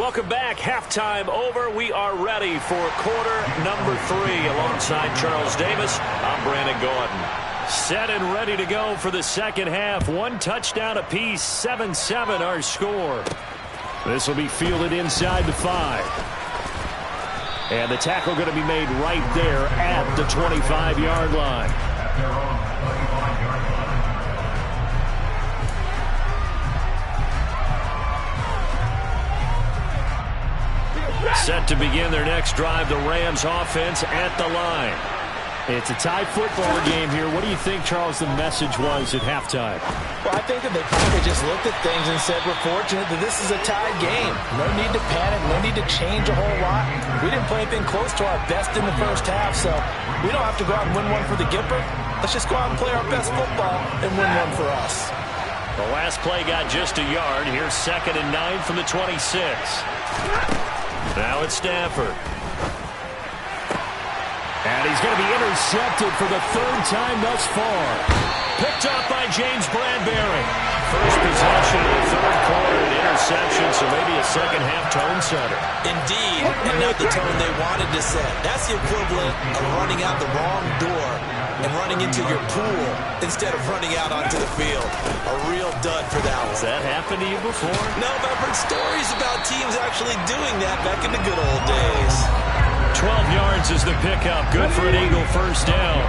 Welcome back. Halftime over. We are ready for quarter number 3. Alongside Charles Davis, I'm Brandon Gordon. Set and ready to go for the second half. 1 touchdown apiece. 7-7 our score. This will be fielded inside the 5. And the tackle going to be made right there at the 25-yard line. Set to begin their next drive, the Rams offense at the line. It's a tie football game here. What do you think, Charles, the message was at halftime? Well, I think that they probably just looked at things and said, we're fortunate that this is a tied game. No need to panic, no need to change a whole lot. We didn't play anything close to our best in the first half, so we don't have to go out and win one for the Gipper. Let's just go out and play our best football and win one for us. The last play got just a yard. Here's 2nd and 9 from the 26. Now it's Stafford. And he's going to be intercepted for the 3rd time thus far. Picked up by James Bradbury. First possession of the 3rd quarter, an interception, so maybe a second half tone setter. Indeed, and not the tone they wanted to set. That's the equivalent of running out the wrong door and running into your pool instead of running out onto the field. A real dud for that one. Has that happened to you before? No, but I've heard stories about teams actually doing that back in the good old days. 12 yards is the pickup. Good for an Eagle first down.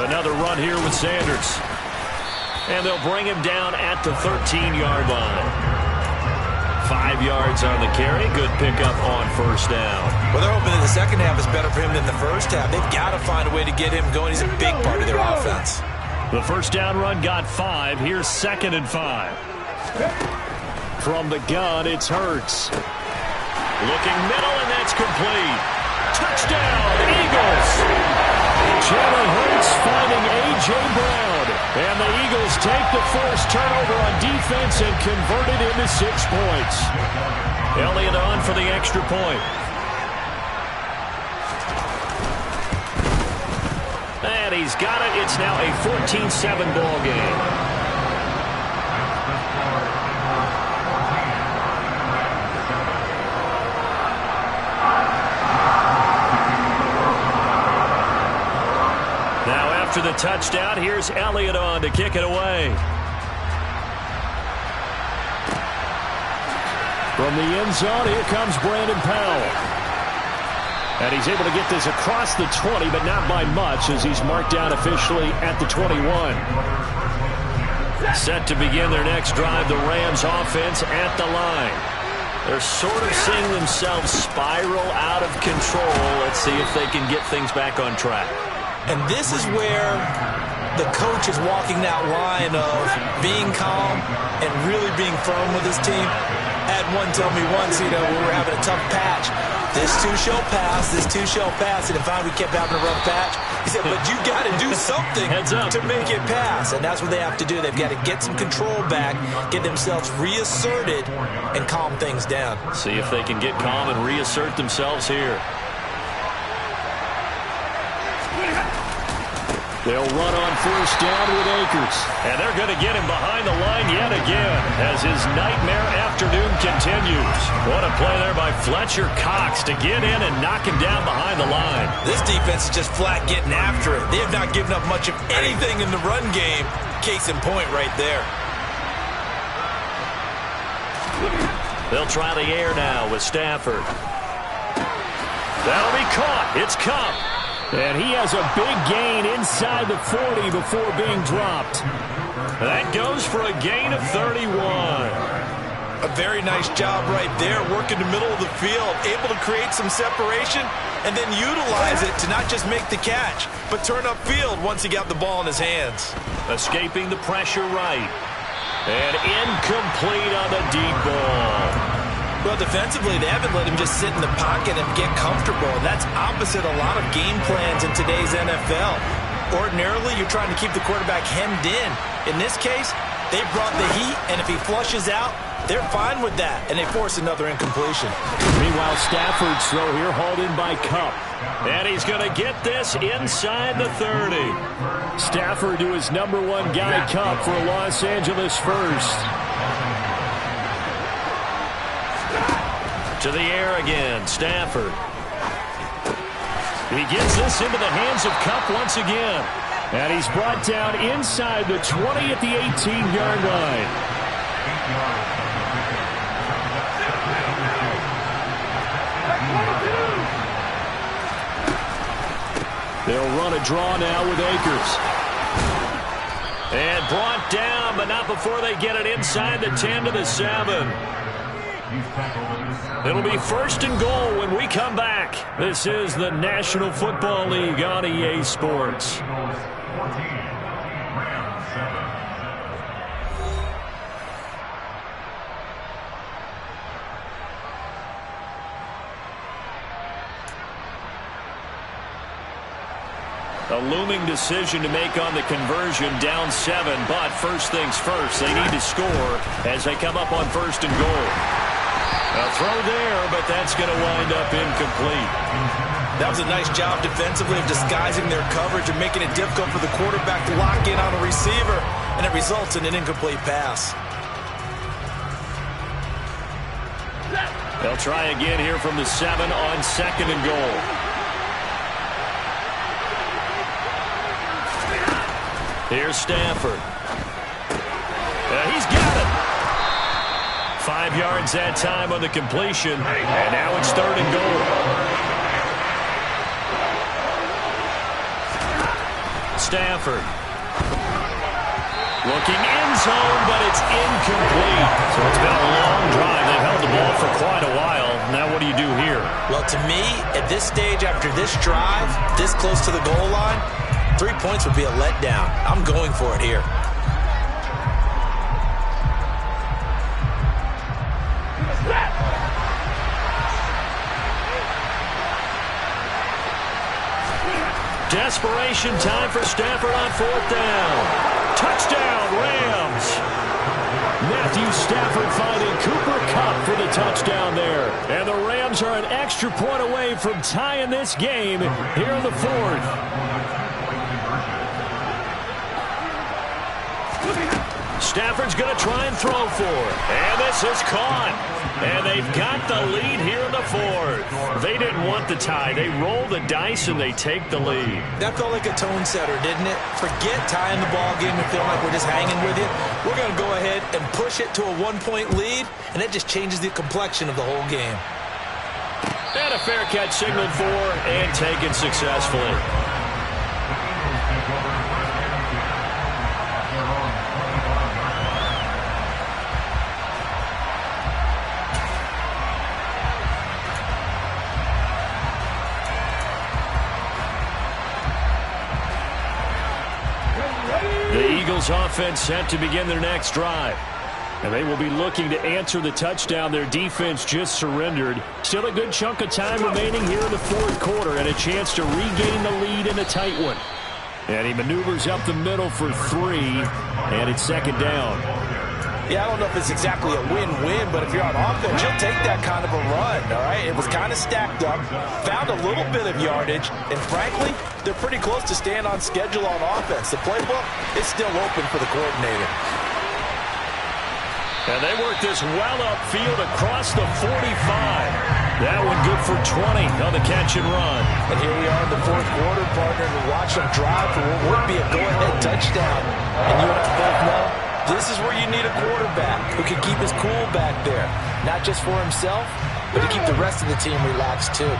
Another run here with Sanders. And they'll bring him down at the 13-yard line. 5 yards on the carry. Good pickup on first down. Well, they're hoping that the second half is better for him than the first half. They've got to find a way to get him going. He's a big part of their offense. The first down run got 5. Here's 2nd and 5. From the gun, it's Hurts. Looking middle, and that's complete. Touchdown, Eagles! Jalen Hurts finding A.J. Brown. And the Eagles take the first turnover on defense and convert it into 6 points. Elliott on for the extra point. And he's got it. It's now a 14-7 ball game. After the touchdown, here's Elliott on to kick it away. From the end zone, here comes Brandon Powell. And he's able to get this across the 20, but not by much, as he's marked down officially at the 21. Set to begin their next drive, the Rams offense at the line. They're sort of seeing themselves spiral out of control. Let's see if they can get things back on track. And this is where the coach is walking that line of being calm and really being firm with his team. I had one tell me once, we were having a tough patch. This too shall pass, this too shall pass. And if we kept having a rough patch, he said, but you got to do something to make it pass. And that's what they have to do. They've got to get some control back, get themselves reasserted, and calm things down. See if they can get calm and reassert themselves here. They'll run on first down with Akers. And they're going to get him behind the line yet again as his nightmare afternoon continues. What a play there by Fletcher Cox to get in and knock him down behind the line. This defense is just flat getting after it. They have not given up much of anything in the run game. Case in point right there. They'll try the air now with Stafford. That'll be caught. It's Cup. And he has a big gain inside the 40 before being dropped. That goes for a gain of 31. A very nice job right there, working the middle of the field, able to create some separation, and then utilize it to not just make the catch, but turn upfield once he got the ball in his hands. Escaping the pressure right. And incomplete on the deep ball. Well, defensively, they haven't let him just sit in the pocket and get comfortable. That's opposite a lot of game plans in today's NFL. Ordinarily, you're trying to keep the quarterback hemmed in. In this case, they brought the heat, and if he flushes out, they're fine with that, and they force another incompletion. Meanwhile, Stafford's throw here hauled in by Kupp. And he's going to get this inside the 30. Stafford to his number one guy, Kupp, for Los Angeles first. To the air again, Stafford. He gets this into the hands of Kupp once again. And he's brought down inside the 20 at the 18-yard line. They'll run a draw now with Akers. And brought down, but not before they get it inside the 10 to the 7. It'll be first and goal when we come back. This is the National Football League on EA Sports. A looming decision to make on the conversion, down 7, but first things first, they need to score as they come up on first and goal. A throw there, but that's going to wind up incomplete. That was a nice job defensively of disguising their coverage and making it difficult for the quarterback to lock in on a receiver, and it results in an incomplete pass. They'll try again here from the 7 on second and goal. Here's Stafford. He's got it. 5 yards that time on the completion. And now it's third and goal. Stafford. Looking end zone, but it's incomplete. So it's been a long drive. They've held the ball for quite a while. Now what do you do here? Well, to me, at this stage, after this drive, this close to the goal line, 3 points would be a letdown. I'm going for it here. Desperation time for Stafford on fourth down. Touchdown, Rams. Matthew Stafford finding Cooper Kupp for the touchdown there. And the Rams are an extra point away from tying this game here in the fourth. Stafford's going to try and throw for it. And this is caught. And they've got the lead here in the fourth. They didn't want the tie. They roll the dice and they take the lead. That felt like a tone setter, didn't it? Forget tying the ball game and feeling like we're just hanging with you. We're going to go ahead and push it to a 1-point lead, and that just changes the complexion of the whole game. And a fair catch signaled for and taken successfully. Offense set to begin their next drive. And they will be looking to answer the touchdown their defense just surrendered. Still a good chunk of time remaining here in the fourth quarter and a chance to regain the lead in a tight one. And he maneuvers up the middle for 3, and it's second down. Yeah, I don't know if it's exactly a win-win, but if you're on offense, you'll take that kind of a run, all right? It was kind of stacked up, found a little bit of yardage, and frankly, they're pretty close to staying on schedule on offense. The playbook is still open for the coordinator. And they work this well upfield across the 45. That one good for 20 on the catch and run. And here we are in the fourth quarter, partner, and watch them drive for what would be a go-ahead touchdown. And you and I both know, this is where you need a quarterback who can keep his cool back there. Not just for himself, but to keep the rest of the team relaxed too.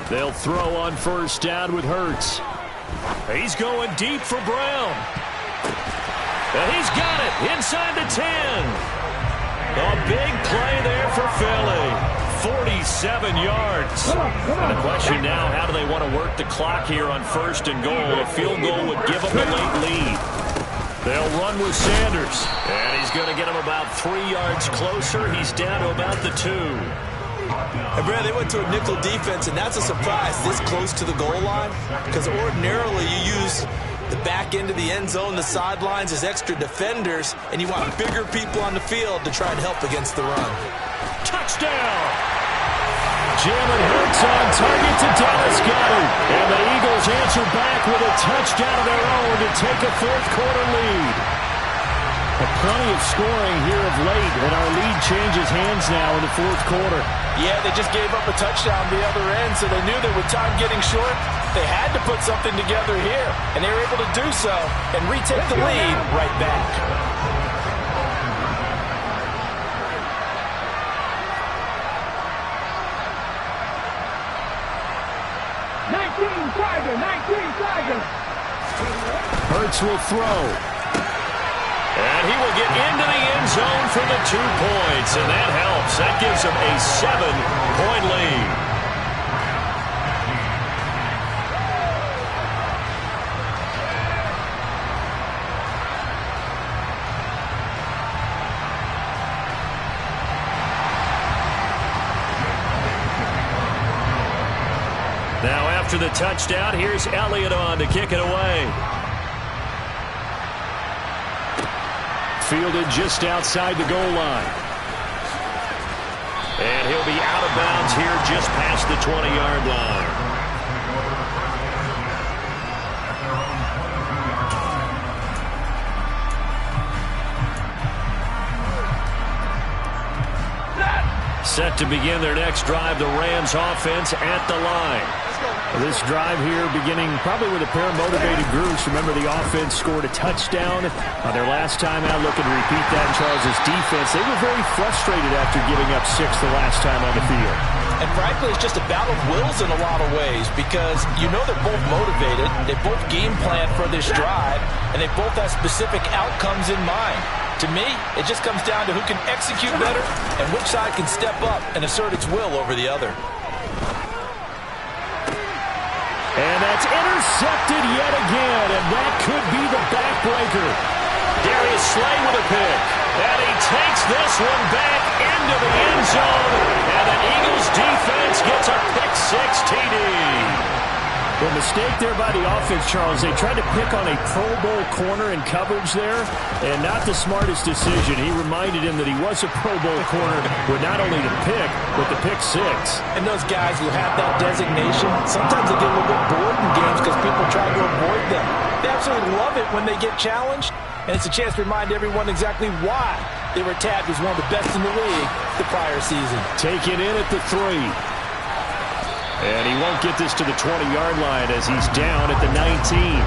They'll throw on first down with Hurts. He's going deep for Brown. And he's got it inside the 10. A big play there for Philly. 47 yards. And the question now, how do they want to work the clock here on first and goal? A field goal would give them a late lead. They'll run with Sanders. And he's going to get him about 3 yards closer. He's down to about the 2. And Brad, they went to a nickel defense, and that's a surprise this close to the goal line, because ordinarily you use The back end of the end zone, the sidelines is extra defenders, and you want bigger people on the field to try and help against the run. Touchdown! Jalen Hurts on target to Dallas Goedert. And the Eagles answer back with a touchdown of their own to take a fourth-quarter lead. Plenty of scoring here of late, and our lead changes hands now in the fourth quarter. Yeah, they just gave up a touchdown the other end, so they knew that with time getting short, they had to put something together here, and they were able to do so and retake the lead right back. Hurts will throw. And he will get into the end zone for the 2 points, and that helps. That gives him a 7-point lead. Now after the touchdown, here's Elliott on to kick it away. Fielded just outside the goal line. And he'll be out of bounds here just past the 20-yard line. Set to begin their next drive, the Rams offense at the line. This drive here beginning probably with a pair of motivated groups. Remember, the offense scored a touchdown their last time out, looking to repeat that in Charles' defense. They were very frustrated after giving up 6 the last time on the field. And frankly, it's just a battle of wills in a lot of ways because you know they're both motivated, they both game plan for this drive, and they both have specific outcomes in mind. To me, it just comes down to who can execute better and which side can step up and assert its will over the other. And that's intercepted yet again, and that could be the backbreaker. Darius Slay with a pick, and he takes this one back into the end zone, and the Eagles defense gets a pick-6 TD. The mistake there by the offense, Charles, they tried to pick on a Pro Bowl corner in coverage there, and not the smartest decision. He reminded him that he was a Pro Bowl corner with not only the pick, but the pick-6. And those guys who have that designation, sometimes they get a little bit bored in games because people try to avoid them. They absolutely love it when they get challenged, and it's a chance to remind everyone exactly why they were tagged as one of the best in the league the prior season. Taken in at the 3. And he won't get this to the 20-yard line as he's down at the 19.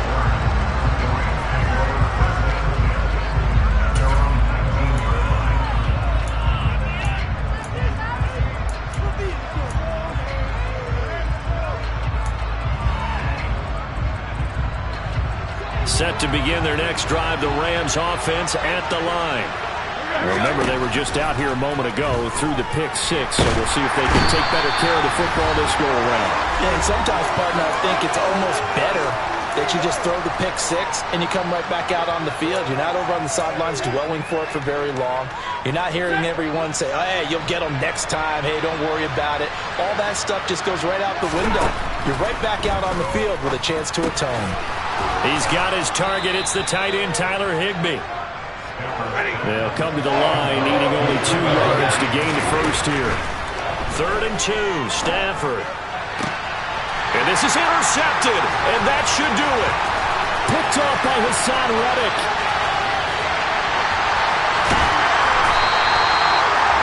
Set to begin their next drive, the Rams offense at the line. Remember, they were just out here a moment ago through the pick-6, so we'll see if they can take better care of the football this go-around. Yeah, and sometimes, partner, I think it's almost better that you just throw the pick-6 and you come right back out on the field. You're not over on the sidelines dwelling for it for very long. You're not hearing everyone say, oh, hey, you'll get them next time. Hey, don't worry about it. All that stuff just goes right out the window. You're right back out on the field with a chance to atone. He's got his target. It's the tight end, Tyler Higbee. They'll come to the line, needing only 2 yards to gain the first here. 3rd and 2, Stafford. And this is intercepted, and that should do it. Picked off by Hassan Reddick.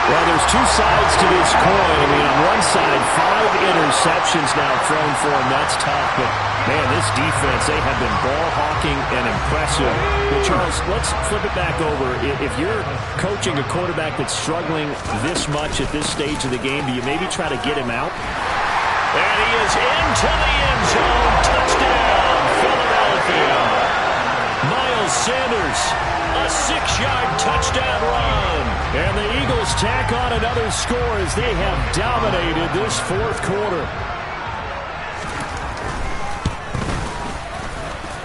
Well, there's 2 sides to this coin. I mean, on one side, 5 interceptions now thrown for him. That's tough, but man, this defense, they have been ball hawking and impressive. But Charles, let's flip it back over. If you're coaching a quarterback that's struggling this much at this stage of the game, do you maybe try to get him out? And he is into the end zone. Touchdown, Philadelphia. Miles Sanders, a 6-yard touchdown run. And the Eagles tack on another score as they have dominated this fourth quarter.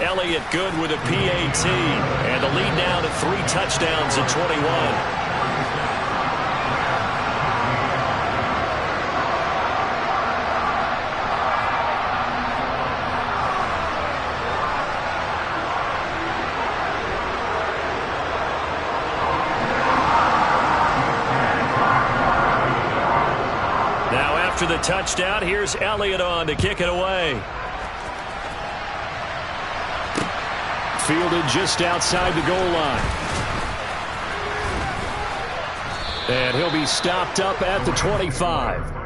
Elliott good with a PAT. And the lead now to 3 touchdowns at 21. touchdown. Here's Elliott on to kick it away. Fielded just outside the goal line. And he'll be stopped up at the 25.